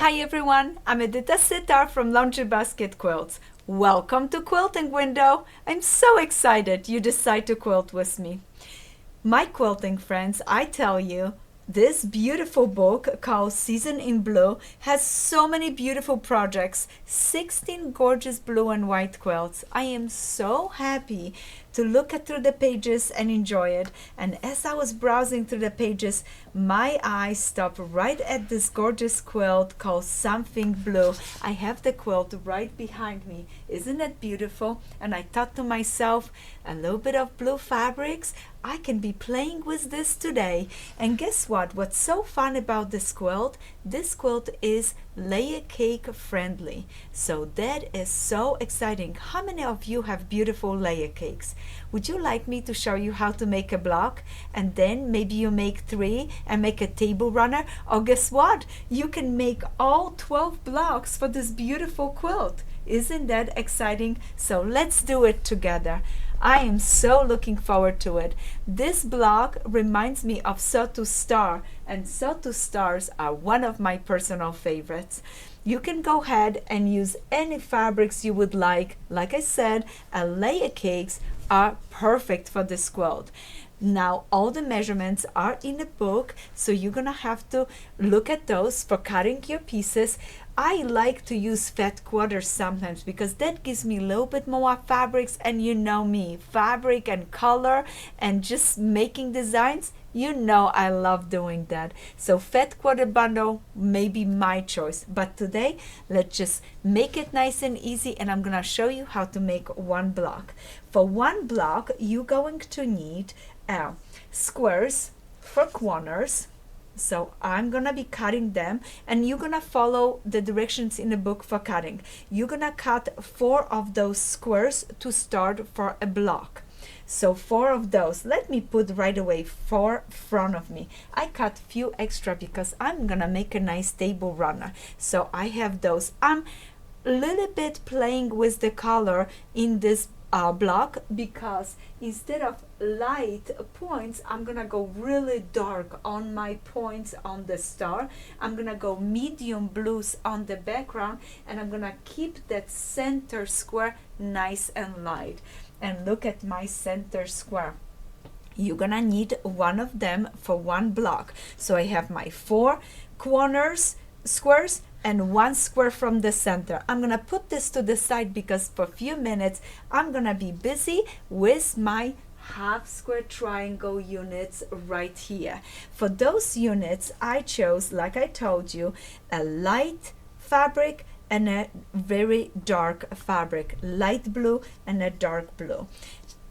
Hi everyone, I'm Edyta Sitar from Laundry Basket Quilts. Welcome to Quilting Window. I'm so excited you decide to quilt with me. My quilting friends, I tell you, this beautiful book called Season in Blue has so many beautiful projects, 16 gorgeous blue and white quilts. I am so happy to look through the pages and enjoy it. And as I was browsing through the pages, my eyes stopped right at this gorgeous quilt called Something Blue. I have the quilt right behind me. Isn't it beautiful? And I thought to myself, a little bit of blue fabrics, I can be playing with this today. And guess what? What's so fun about this quilt? This quilt is layer cake friendly. So that is so exciting. How many of you have beautiful layer cakes? Would you like me to show you how to make a block? And then maybe you make 3 and make a table runner? Or guess what? You can make all 12 blocks for this beautiful quilt. Isn't that exciting? So let's do it together. I am so looking forward to it. This block reminds me of Sew to Star, and Sew to Stars are one of my personal favorites. You can go ahead and use any fabrics you would like. Like I said, layer cakes are perfect for this quilt. Now all the measurements are in the book, so you're gonna have to look at those for cutting your pieces. I like to use fat quarters sometimes because that gives me a little bit more fabrics, and you know me, fabric and color and just making designs, you know I love doing that. So fat quarter bundle may be my choice, but today let's just make it nice and easy, and I'm gonna show you how to make one block. For one block you're going to need squares for corners. So I'm gonna be cutting them, and you're gonna follow the directions in the book for cutting. You're gonna cut 4 of those squares to start for a block. So 4 of those, let me put right away 4 front of me. I cut few extra because I'm gonna make a nice table runner. So I have those. I'm a little bit playing with the color in this block because instead of light points, I'm gonna go really dark on my points on the star. I'm gonna go medium blues on the background, and I'm gonna keep that center square nice and light. And look at my center square. You're gonna need one of them for one block. So I have my 4 corners squares and 1 square from the center. I'm gonna put this to the side because for a few minutes I'm gonna be busy with my half square triangle units right here. For those units I chose, like I told you, a light fabric and a very dark fabric, light blue and a dark blue.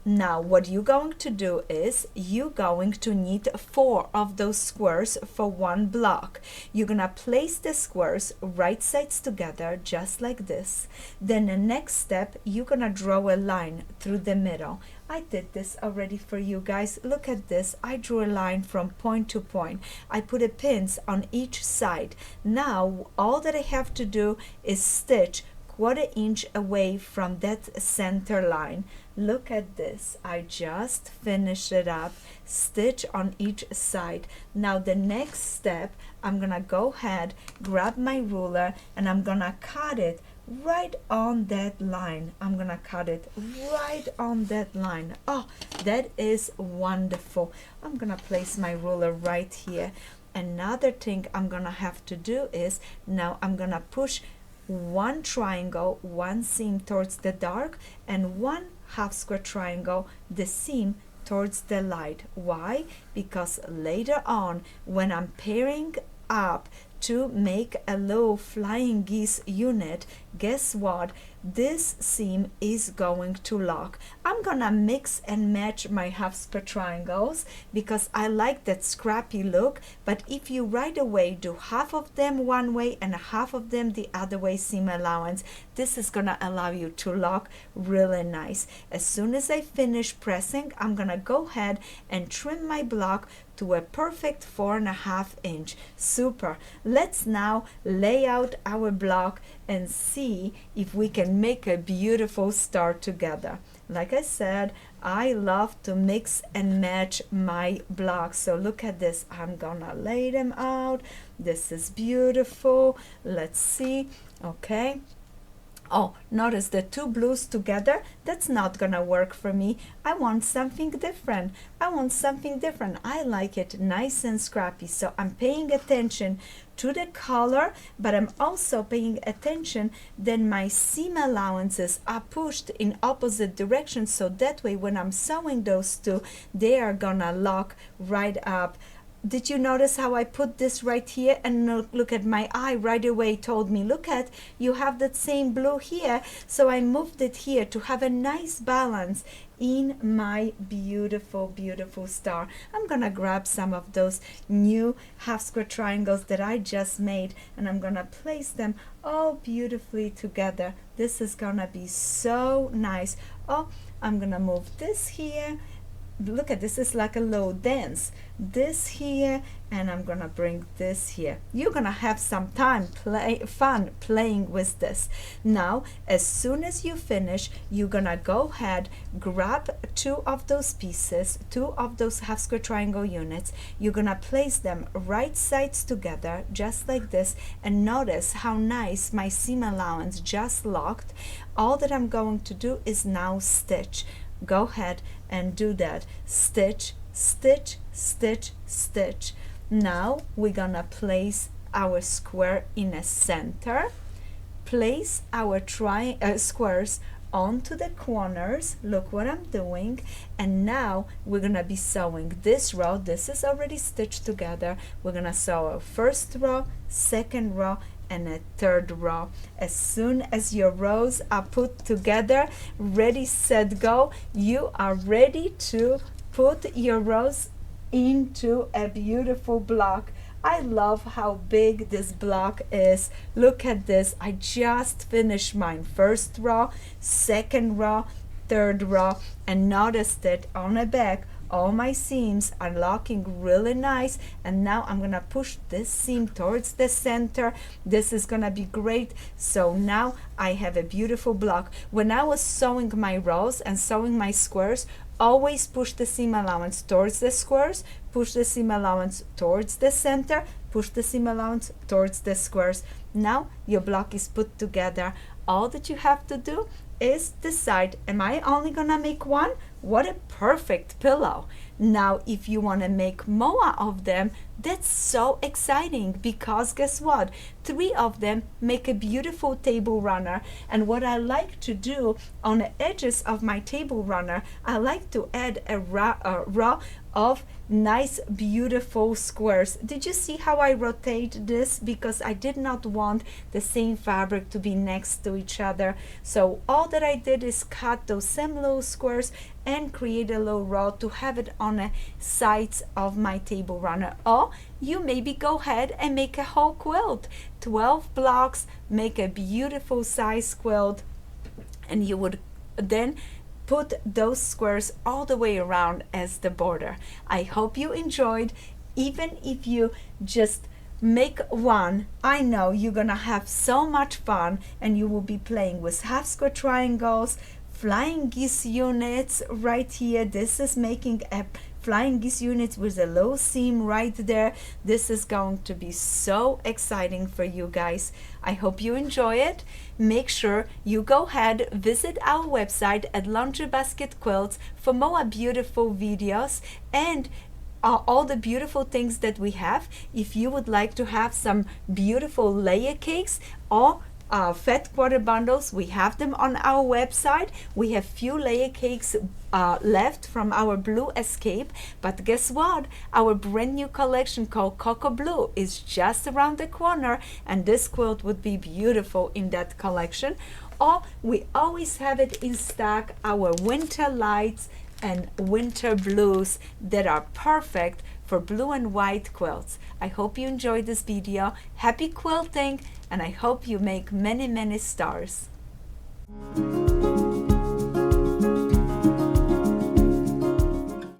Now what you're going to do is you're going to need 4 of those squares for one block. You're gonna place the squares right sides together just like this. Then the next step, you're gonna draw a line through the middle. I did this already for you guys. Look at this. I drew a line from point to point. I put a pins on each side. Now all that I have to do is stitch 1/4 inch away from that center line. Look at this. I just finished it up. Stitch on each side. Now the next step, I'm gonna go ahead, grab my ruler, and I'm gonna cut it right on that line. I'm gonna cut it right on that line. Oh, that is wonderful. I'm gonna place my ruler right here. Another thing I'm gonna have to do is now I'm gonna push 1 triangle, 1 seam towards the dark, and 1 half square triangle, the seam towards the light. Why? Because later on when I'm pairing up to make a little flying geese unit, guess what? This seam is going to lock. I'm gonna mix and match my half square triangles because I like that scrappy look, but if you right away do half of them one way and half of them the other way seam allowance, this is gonna allow you to lock really nice. As soon as I finish pressing, I'm gonna go ahead and trim my block to a perfect 4.5 inch. Super. Let's now lay out our block and see if we can make a beautiful star together. like I said, I love to mix and match my blocks. So look at this. I'm gonna lay them out. This is beautiful. Let's see. Okay. Oh, notice the two blues together. That's not gonna work for me. I want something different. I want something different. I like it nice and scrappy. So I'm paying attention to the color, but I'm also paying attention that my seam allowances are pushed in opposite directions. So that way when I'm sewing those two, they are gonna lock right up. Did you notice how I put this right here? And look at my eye right away told me, look at, you have that same blue here. So I moved it here to have a nice balance in my beautiful, beautiful star. I'm gonna grab some of those new half square triangles that I just made, and I'm gonna place them all beautifully together. This is gonna be so nice. Oh, I'm gonna move this here. Look at this, is like a low dance. This here, and I'm gonna bring this here. You're gonna have some fun playing with this. Now, as soon as you finish, you're gonna go ahead, grab two of those pieces, two of those half square triangle units. You're gonna place them right sides together, just like this, and notice how nice my seam allowance just locked. All that I'm going to do is now stitch. Go ahead and do that. Stitch, stitch, stitch, stitch. Now we're gonna place our square in a center. Place our squares onto the corners. Look what I'm doing. And now we're gonna be sewing this row. This is already stitched together. We're gonna sew our first row, second row, and a third row. As soon as your rows are put together, ready, set, go, you are ready to put your rows into a beautiful block. I love how big this block is. Look at this. I just finished mine. First row, second row, third row, and notice that on the back all my seams are locking really nice. And now I'm gonna push this seam towards the center. This is gonna be great. So now I have a beautiful block. When I was sewing my rows and sewing my squares, always push the seam allowance towards the squares, push the seam allowance towards the center, push the seam allowance towards the squares. Now your block is put together. All that you have to do is decide, am I only gonna make one? What a perfect pillow. Now if you want to make more of them, that's so exciting, because guess what, 3 of them make a beautiful table runner. And what I like to do on the edges of my table runner, I like to add a row of nice beautiful squares. Did you see how I rotate this? Because I did not want the same fabric to be next to each other. So all that I did is cut those same little squares and create a little row to have it on the sides of my table runner. Or you maybe go ahead and make a whole quilt. 12 blocks, make a beautiful size quilt, and you would then put those squares all the way around as the border. I hope you enjoyed. Even if you just make one, I know you're gonna have so much fun, and you will be playing with half square triangles, flying geese units right here. This is making a flying geese units with a low seam right there. This is going to be so exciting for you guys. I hope you enjoy it. Make sure you go ahead, visit our website at Laundry Basket Quilts for more beautiful videos and all the beautiful things that we have. If you would like to have some beautiful layer cakes or fat quarter bundles, we have them on our website. We have few layer cakes left from our Blue Escape, but guess what, our brand new collection called Cocoa Blue is just around the corner, and this quilt would be beautiful in that collection. Or we always have it in stock, our winter lights and winter blues that are perfect for blue and white quilts. I hope you enjoyed this video. Happy quilting, and I hope you make many, many stars.